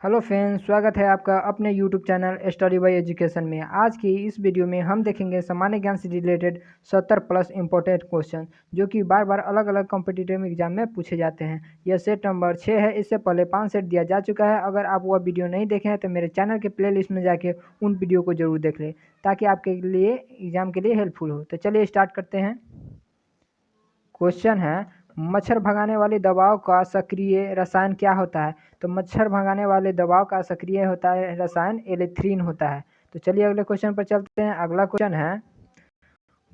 Hello friends, स्वागत है आपका अपने YouTube channel study bye education में। आज की इस वीडियो में हम देखेंगे सामान्य ज्ञान से रिलेटेड 70 प्लस इंपॉर्टेंट क्वेश्चन जो कि बार बार अलग अलग कॉम्पिटिटिव एग्जाम में पूछे जाते हैं। यह सेट नंबर 6 है। इससे पहले 5 सेट दिया जा चुका है। अगर आप वह वीडियो नहीं देखे हैं तो मेरे चैनल के प्लेलिस्ट में जाके उन वीडियो को जरूर देख लें ताकि आपके लिए एग्जाम के लिए हेल्पफुल हो। तो चलिए स्टार्ट करते हैं। क्वेश्चन है, मच्छर भगाने वाली दवाओं का सक्रिय रसायन क्या होता है? तो मच्छर भगाने वाले दवाओं का सक्रिय होता है रसायन एलेथ्रीन होता है। तो चलिए अगले क्वेश्चन पर चलते हैं। अगला क्वेश्चन है,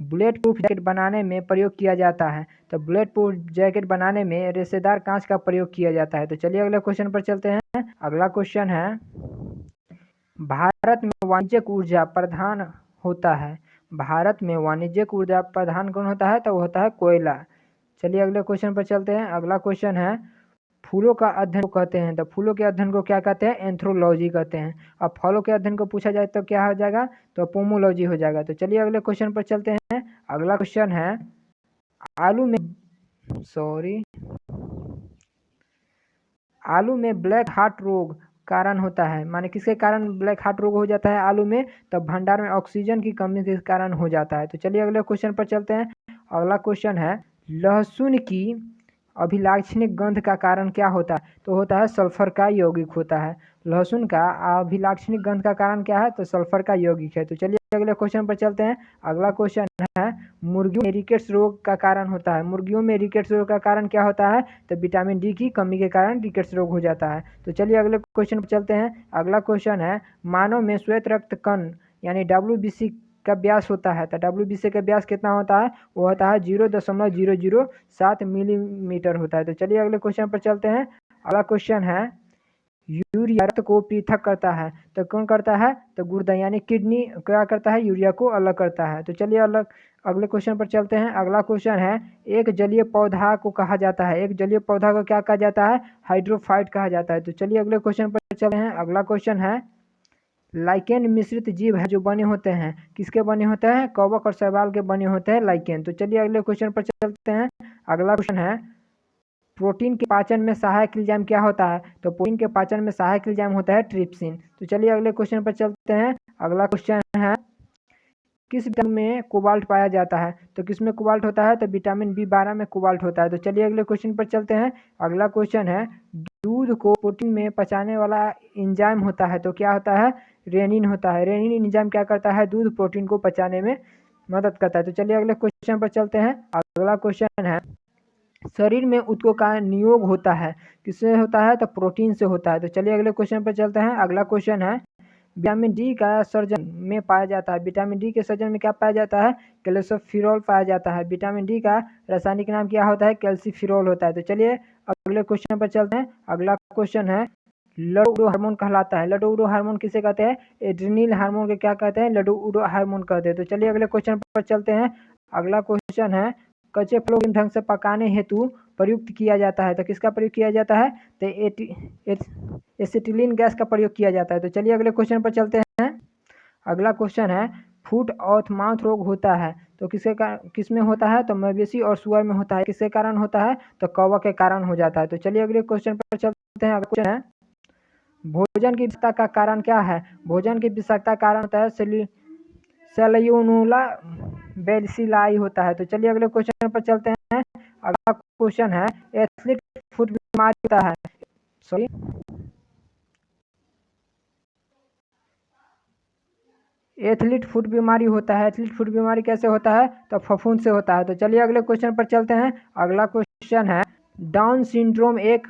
बुलेट प्रूफ जैकेट बनाने में प्रयोग किया जाता है। तो बुलेट प्रूफ जैकेट बनाने में रेशेदार कांच का प्रयोग किया जाता है। तो चलिए अगले क्वेश्चन पर चलते हैं। अगला क्वेश्चन है, भारत में वाणिज्यिक ऊर्जा प्रधान होता है। भारत में वाणिज्यिक ऊर्जा प्रधान कौन होता है? तो वो होता है कोयला। चलिए अगले क्वेश्चन पर चलते हैं। अगला क्वेश्चन है, फूलों का अध्ययन को कहते हैं। तो फूलों के अध्ययन को क्या कहते हैं? एंथ्रोलॉजी कहते हैं। अब फलों के अध्ययन को पूछा जाए तो क्या हो जाएगा? तो पोमोलॉजी हो जाएगा। तो चलिए अगले क्वेश्चन पर चलते हैं। अगला क्वेश्चन है, आलू में ब्लैक हार्ट रोग कारण होता है। माने किसके कारण ब्लैक हार्ट रोग हो जाता है आलू में? तब भंडार में ऑक्सीजन की कमी के कारण हो जाता है। तो चलिए अगले क्वेश्चन पर चलते हैं। अगला क्वेश्चन है, लहसुन की अभिलाक्षणिक गंध का कारण क्या होता है? तो होता है सल्फर का यौगिक होता है। लहसुन का अभिलाक्षणिक गंध का कारण क्या है? तो सल्फर का यौगिक है। तो चलिए अगले क्वेश्चन पर चलते हैं। अगला क्वेश्चन है, मुर्गियों में रिकेट्स रोग का कारण होता है। मुर्गियों में रिकेट्स रोग का कारण क्या होता है? तो विटामिन डी की कमी के कारण रिकेट्स रोग हो जाता है। तो चलिए अगले क्वेश्चन पर चलते हैं। अगला क्वेश्चन है, मानव में श्वेत रक्त कण यानी WBC का व्यास होता है। तो WBC का व्यास कितना होता है? वो होता है 0.007 मिलीमीटर होता है। तो चलिए अगले क्वेश्चन पर चलते हैं। अगला क्वेश्चन है, यूरिया रक्त को पृथक करता है। तो कौन करता है? तो गुर्दा यानी किडनी क्या करता है? यूरिया को अलग करता है। तो चलिए अगले क्वेश्चन पर चलते हैं। अगला क्वेश्चन है, एक जलीय पौधा को कहा जाता है। एक जलीय पौधा को क्या कहा जाता है? हाइड्रोफाइट कहा जाता है। तो चलिए अगले क्वेश्चन पर चलते हैं। अगला क्वेश्चन है, लाइकेन मिश्रित जीव है जो बने होते हैं। किसके बने होते हैं? कवक और शैवाल के बने होते हैं लाइकेन। तो चलिए अगले क्वेश्चन पर चलते हैं। अगला क्वेश्चन है, प्रोटीन के पाचन में सहायक एंजाइम क्या होता है? तो प्रोटीन के पाचन में सहायक एंजाइम होता है ट्रिप्सिन। तो चलिए अगले क्वेश्चन पर चलते हैं। अगला क्वेश्चन है, किस विटामिन में कोबाल्ट पाया जाता है? तो किसमें कोबाल्ट होता है? तो विटामिन B12 में कोबाल्ट होता है। तो चलिए अगले क्वेश्चन पर चलते हैं। अगला क्वेश्चन है, दूध को प्रोटीन में पचाने वाला एंजाइम होता है। तो क्या होता है? रेनिन होता है। रेनिन एंजाइम क्या करता है? दूध प्रोटीन को पचाने में मदद करता है। तो चलिए अगले क्वेश्चन पर चलते हैं। अगला क्वेश्चन है, शरीर में ऊतकों का नियोग होता है। किससे होता है? तो प्रोटीन से होता है। तो चलिए अगले क्वेश्चन पर चलते हैं। अगला क्वेश्चन है, विटामिन डी का सर्जन में पाया जाता है। विटामिन डी के सर्जन में क्या पाया जाता है? कैल्सिफेरॉल पाया जाता है। विटामिन डी का रासायनिक नाम क्या होता है? कैल्सिफेरॉल होता है। तो चलिए अगले क्वेश्चन पर चलते हैं। अगला क्वेश्चन है, लडू हार्मोन कहलाता है। लडू हार्मोन किसे कहते हैं? एड्रिनल हार्मोन के क्या कहते हैं? लडू हार्मोन कहते हैं। तो चलिए अगले क्वेश्चन पर चलते हैं। अगला क्वेश्चन है, कच्चे फलों को ढंग से पकाने हेतु प्रयुक्त किया जाता है। तो किसका प्रयोग किया जाता है? तो एसिटिलीन गैस का प्रयोग किया जाता है। तो चलिए अगले क्वेश्चन पर चलते हैं। अगला क्वेश्चन है, फुट ऑफ माउथ रोग होता है। तो किसमें होता है? तो मवेशी और सुअर में होता है। किसके कारण होता है? तो कवक के कारण हो जाता है। तो चलिए अगले क्वेश्चन पर चलते हैं। अगला क्वेश्चन है, भोजन की विषाक्तता का कारण क्या है? भोजन की विषाक्तता का कारण होता है सैल्मोनेला बेसिलाई होता है। तो चलिए अगले क्वेश्चन पर चलते हैं। अगला क्वेश्चन है, एथलीट फुट बीमारी होता है। सॉरी एथलीट फुट बीमारी होता है। एथलीट फुट बीमारी कैसे होता है? तो फफूंद से होता है। तो चलिए अगले क्वेश्चन पर चलते हैं। अगला क्वेश्चन है, डाउन सिंड्रोम एक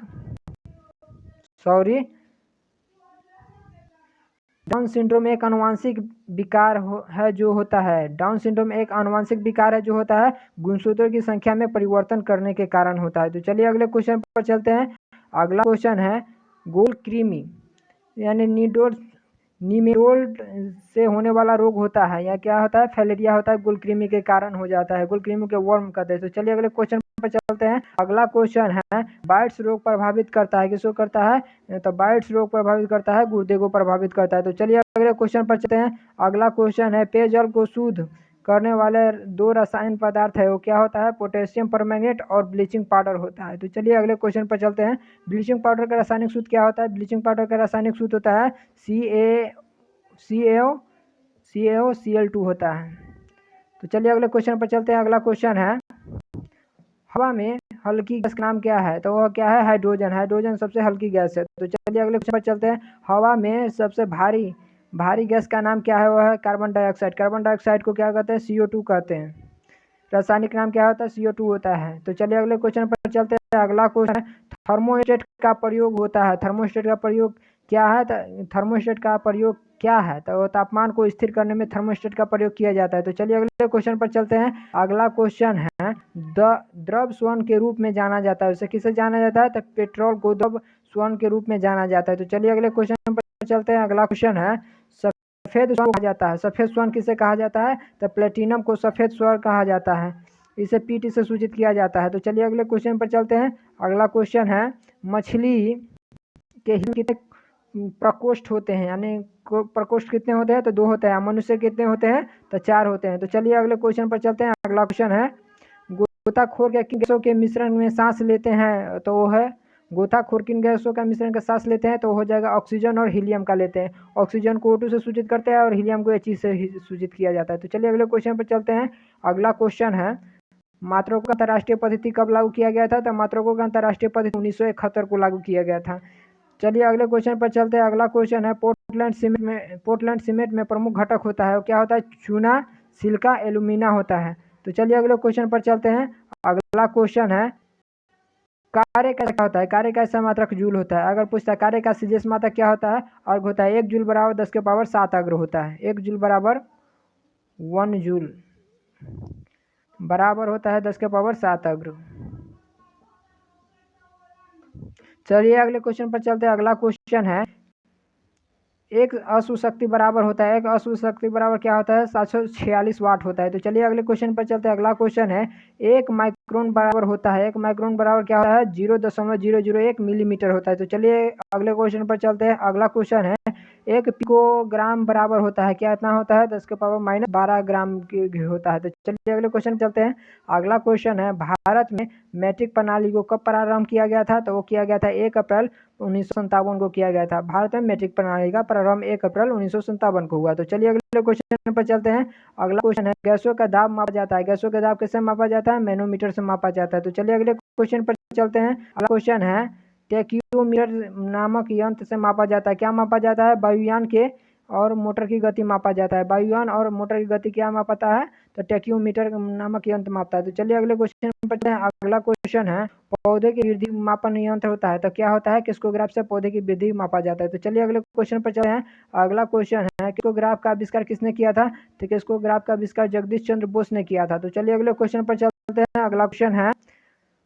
डाउन सिंड्रोम एक आनुवंशिक विकार है जो होता है। डाउन सिंड्रोम एक आनुवंशिक विकार है जो होता है गुणसूत्रों की संख्या में परिवर्तन करने के कारण होता है। तो चलिए अगले क्वेश्चन पर चलते हैं। अगला क्वेश्चन है, गोल कृमि यानी निमेटोड से होने वाला रोग होता है या क्या होता है? फैलेरिया होता है। गुलकृमि के कारण हो जाता है। गुलकृमि के वर्म कहते हैं। तो चलिए अगले क्वेश्चन पर चलते हैं। अगला क्वेश्चन है, बाइट्स रोग प्रभावित करता है। किसको करता है? तो बाइट्स रोग प्रभावित करता है गुर्दे को प्रभावित करता है। तो चलिए अगले क्वेश्चन पर चलते हैं। अगला क्वेश्चन है, पेयजल को शुद्ध करने वाले दो रसायन पदार्थ है वो क्या होता है, पोटेशियम परमैंगनेट और ब्लीचिंग पाउडर होता है। तो चलिए अगले क्वेश्चन पर चलते हैं। ब्लीचिंग पाउडर का रासायनिक सूत्र क्या होता है? ब्लीचिंग पाउडर का रासायनिक सूत्र होता है CaCO होता है। तो चलिए अगले क्वेश्चन पर चलते हैं। अगला क्वेश्चन है, हवा में हल्की गैस का नाम क्या है? तो वह क्या है? हाइड्रोजन। हाइड्रोजन सबसे हल्की गैस है। तो चलिए अगले क्वेश्चन पर चलते हैं। हवा में सबसे भारी गैस का नाम क्या है? वह है कार्बन डाइऑक्साइड। कार्बन डाइऑक्साइड को क्या कहते हैं? CO2 कहते हैं। रासायनिक नाम क्या होता है? CO2 होता है। तो चलिए अगले क्वेश्चन पर चलते हैं। अगला क्वेश्चन है, थर्मोस्टेट का प्रयोग होता है। थर्मोस्टेट का प्रयोग क्या है? थर्मोस्टेट का प्रयोग क्या है? तो तापमान को स्थिर करने में थर्मोस्टेट का प्रयोग किया जाता है। तो चलिए अगले क्वेश्चन पर चलते हैं। अगला क्वेश्चन है, द्रव स्वर्ण के रूप में जाना जाता है। उसे किसे जाना जाता है? तो पेट्रोल को द्रव स्वर्ण के रूप में जाना जाता है। तो चलिए अगले क्वेश्चन पर चलते हैं। अगला क्वेश्चन है, सफेद स्वर्ण कहा जाता है। सफेद स्वर्ण किसे कहा जाता है? तो प्लेटिनम को सफेद स्वर्ण कहा जाता है। इसे PT से सूचित किया जाता है। तो चलिए अगले क्वेश्चन पर चलते हैं। अगला क्वेश्चन है, मछली के कितने प्रकोष्ठ होते हैं? यानी प्रकोष्ठ कितने होते हैं? तो 2 होते हैं। मनुष्य कितने होते हैं? तो 4 होते हैं। तो चलिए अगले क्वेश्चन पर चलते हैं। अगला क्वेश्चन है, गोताखोर के किन गैसों के मिश्रण में सांस लेते हैं? तो वो है, गोताखोर किन गैसों का मिश्रण का सांस लेते हैं? तो हो जाएगा ऑक्सीजन और हीलियम का लेते हैं। ऑक्सीजन को O2 से सूचित करते हैं और हीलियम को He से सूचित किया जाता है। तो चलिए अगले क्वेश्चन पर चलते हैं। अगला क्वेश्चन है, मात्रकों का अंतर्राष्ट्रीय पद्धति कब लागू किया गया था? तो मात्रकों का अंतर्राष्ट्रीय पद्धति 1971 को लागू किया गया था। चलिए अगले क्वेश्चन पर चलते हैं। अगला क्वेश्चन है, पोर्टलैंड सीमेंट में प्रमुख घटक होता है, क्या होता है? चूना, सिलिका, एल्यूमिना होता है। तो चलिए अगले क्वेश्चन पर चलते हैं। अगला क्वेश्चन है, कार्य का क्या होता है? कार्य का ऐसा मात्रक जूल होता है। अगर पूछता है कार्य का सीजीएस मात्रक क्या होता है? अर्घ होता है। 1 जूल बराबर 10 के पावर 7 अग्र होता है। 1 जूल बराबर 1 जूल बराबर होता है 10 के पावर 7 अग्र। चलिए अगले क्वेश्चन पर चलते हैं। अगला क्वेश्चन है, एक अश्व शक्ति बराबर होता है, एक अश्व शक्ति बराबर क्या होता है? 746 वाट होता है। तो चलिए अगले क्वेश्चन पर चलते हैं। अगला क्वेश्चन है, 1 माइक्रोन बराबर होता है, 1 माइक्रोन बराबर क्या होता है? 0.001 मिलीमीटर होता है। तो चलिए अगले क्वेश्चन पर चलते हैं। अगला क्वेश्चन है, 1 पिकोग्राम बराबर होता है, क्या इतना होता है? 10 के पावर -12 ग्राम की होता है। तो चलिए अगले क्वेश्चन चलते हैं। अगला क्वेश्चन है, भारत में मैट्रिक प्रणाली को कब प्रारंभ किया गया था? तो वो किया गया था 1 अप्रैल 1957 को किया गया था। भारत में मैट्रिक प्रणाली का प्रारंभ 1 अप्रैल 1957 को हुआ। तो चलिए अगले क्वेश्चन पर चलते हैं। अगला क्वेश्चन है, गैसों का दाब मापा जाता है। गैसों का दाब कैसे मापा जाता है? मैनोमीटर से मापा जाता है। तो चलिए अगले क्वेश्चन पर चलते हैं। अगला क्वेश्चन है, टेक्योमीटर नामक यंत्र से मापा जाता है, क्या मापा जाता है? वायुयान के और मोटर की गति मापा जाता है। वायुयान और मोटर की गति क्या मापता है? तो टेक्योमीटर नामक यंत्र मापता है। तो चलिए अगले क्वेश्चन पर चलते हैं। अगला क्वेश्चन है, पौधे की वृद्धि मापन यंत्र होता है, तो क्या होता है? किस्कोग्राफ से पौधे की वृद्धि मापा जाता है। तो चलिए अगले क्वेश्चन पर चलते हैं। अगला क्वेश्चन है, किस्कोग्राफ का आविष्कार किसने किया था? तो किस्कोग्राफ का आविष्कार जगदीश चंद्र बोस ने किया था। तो चलिए अगले क्वेश्चन पर चलते हैं। अगला क्वेश्चन है,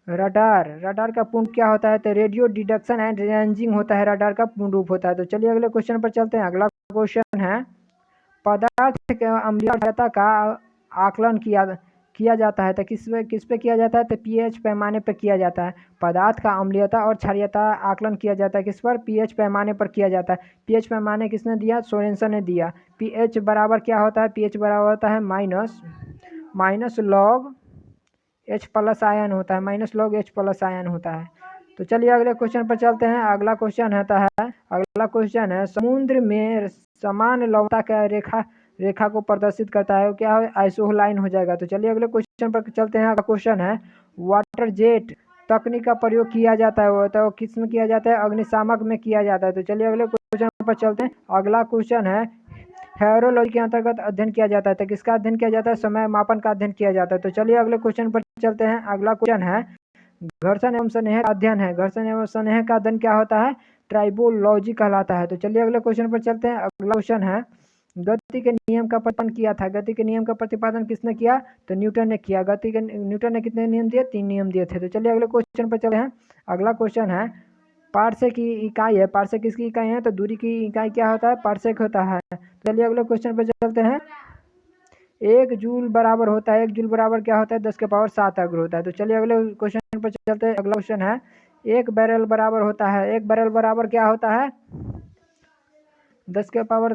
रडार। रडार का पूर्ण क्या होता है? तो रेडियो डिटेक्शन एंड रेंजिंग होता है, रडार का पूर्ण रूप होता है। तो चलिए अगले क्वेश्चन पर चलते हैं। अगला क्वेश्चन है, पदार्थ के अम्लीयता का आकलन किया जाता है, तो किस पे किया जाता है? तो pH पैमाने पर किया जाता है। पदार्थ का अम्लीयता और क्षारीयता आकलन किया जाता है किस पर? pH पैमाने पर किया जाता है। pH पैमाने किसने दिया? सोरेनसन ने दिया। pH बराबर क्या होता है? pH बराबर होता है minus log H plus ion होता है, minus log H plus ion होता है। तो चलिए अगले क्वेश्चन पर चलते हैं। अगला क्वेश्चन है, समुद्र में समान लवणता का रेखा को प्रदर्शित करता है, क्या है? आइसोलाइन हो जाएगा। तो चलिए अगले क्वेश्चन पर चलते हैं। अगला क्वेश्चन है, वाटर जेट तकनीक का प्रयोग किया जाता है, तो किस में किया जाता है? अग्निशामक में किया जाता है। तो चलिए अगले क्वेश्चन पर चलते हैं। अगला क्वेश्चन है, हेयरोलॉजी के अंतर्गत अध्ययन किया जाता है, तो किसका अध्ययन किया जाता है? समय मापन का अध्ययन किया जाता है। तो चलिए अगले क्वेश्चन पर चलते हैं। अगला क्वेश्चन है, घर्षण एवं स्नेह का अध्ययन है, घर्षण एवं स्नेह का अध्ययन क्या होता है? ट्राइबोलॉजी कहलाता है। तो चलिए अगले क्वेश्चन पर चलते हैं। अगला क्वेश्चन है, गति के नियम का प्रतिपादन किया था, गति के नियम का प्रतिपादन किसने किया? तो न्यूटन ने किया। न्यूटन ने कितने नियम दिए? 3 नियम दिए थे। तो चलिए अगले क्वेश्चन पर चलते हैं। अगला क्वेश्चन है, पार्सेक की इकाई है, पार्सेक किसकी इकाई है? तो दूरी की इकाई क्या होता है? पार्सेक होता है। चलिए अगले क्वेश्चन पर चलते हैं। 1 जूल बराबर होता है, 1 जूल बराबर क्या होता है? 10 के पावर 7 अग्र होता है। तो चलिए अगले क्वेश्चन पर चलते हैं। अगला क्वेश्चन है, 1 बैरल बराबर होता है, 1 बैरल बराबर क्या होता है? 10 के पावर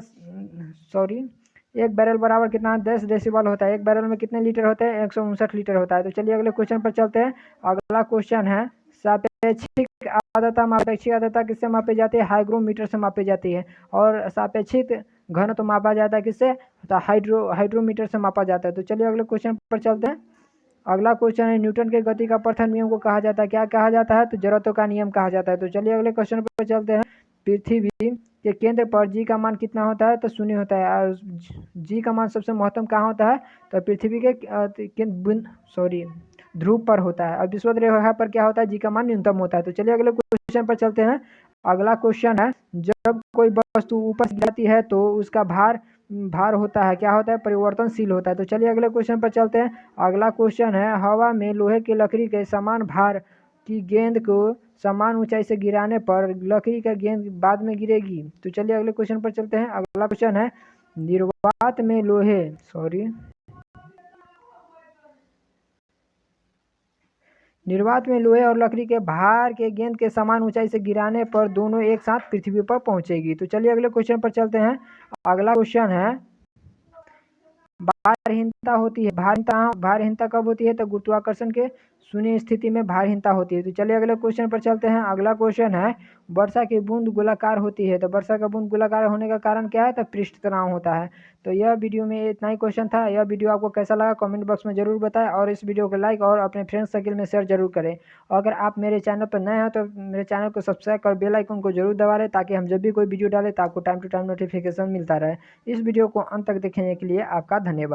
एक बैरल बराबर कितना 10 डेसिबल होता है। एक बैरल में कितने लीटर होते हैं? 159 लीटर होता है। तो चलिए अगले क्वेश्चन पर चलते हैं। अगला क्वेश्चन है सापेक्षिक आर्द्रता। सापेक्षिक आर्द्रता किससे मापी जाती है? हाइग्रोमीटर से मापी जाती है। और सापेक्षिक घन तो मापा जाता है किससे? तो हाइड्रोमीटर से मापा जाता है। तो चलिए अगले क्वेश्चन पर चलते हैं। अगला क्वेश्चन है न्यूटन के गति का प्रथम नियम को कहा जाता है, क्या कहा जाता है? तो जड़त्व का नियम कहा जाता है। तो चलिए अगले क्वेश्चन पर चलते हैं। पृथ्वी के केंद्र पर जी का मान कितना होता है? तो 0 होता है। और जी का मान सबसे महत्तम कहाँ होता है? तो पृथ्वी के ध्रुव पर होता है। और विषुवत रेखा पर क्या होता है? जी का मान न्यूनतम होता है। तो चलिए अगले क्वेश्चन पर चलते हैं। अगला क्वेश्चन है जब कोई वस्तु ऊपर से गिरती है तो उसका भार होता है, क्या होता है? परिवर्तनशील होता है। तो चलिए अगले क्वेश्चन पर चलते हैं। अगला क्वेश्चन है हवा में लोहे की लकड़ी के समान भार की गेंद को समान ऊंचाई से गिराने पर लकड़ी का गेंद बाद में गिरेगी। तो चलिए अगले क्वेश्चन पर चलते हैं। अगला क्वेश्चन है निर्वात में लोहे और लकड़ी के भार के गेंद के समान ऊंचाई से गिराने पर दोनों एक साथ पृथ्वी पर पहुंचेगी। तो चलिए अगले क्वेश्चन पर चलते हैं। अगला क्वेश्चन है भारहीनता होती है। भारहीनता कब होती है? तो गुरुत्वाकर्षण के शून्य स्थिति में भारहीनता होती है। तो चलिए अगले क्वेश्चन पर चलते हैं। अगला क्वेश्चन है वर्षा की बूंद गोलाकार होती है। तो वर्षा का बूंद गोलाकार होने का कारण क्या है? तो पृष्ठ तनाव होता है। तो यह वीडियो में इतना ही क्वेश्चन था। यह वीडियो आपको कैसा लगा कमेंट बॉक्स में जरूर बताएं और इस वीडियो को लाइक और अपने फ्रेंड्स सर्किल में शेयर जरूर करें। अगर आप मेरे चैनल पर नए हैं तो मेरे चैनल को सब्सक्राइब कर बेल आइकन को जरूर दबा लें ताकि हम जब भी कोई वीडियो डालें तो आपको टाइम टू टाइम नोटिफिकेशन मिलता रहे। इस वीडियो को अंत तक देखने के लिए आपका धन्यवाद।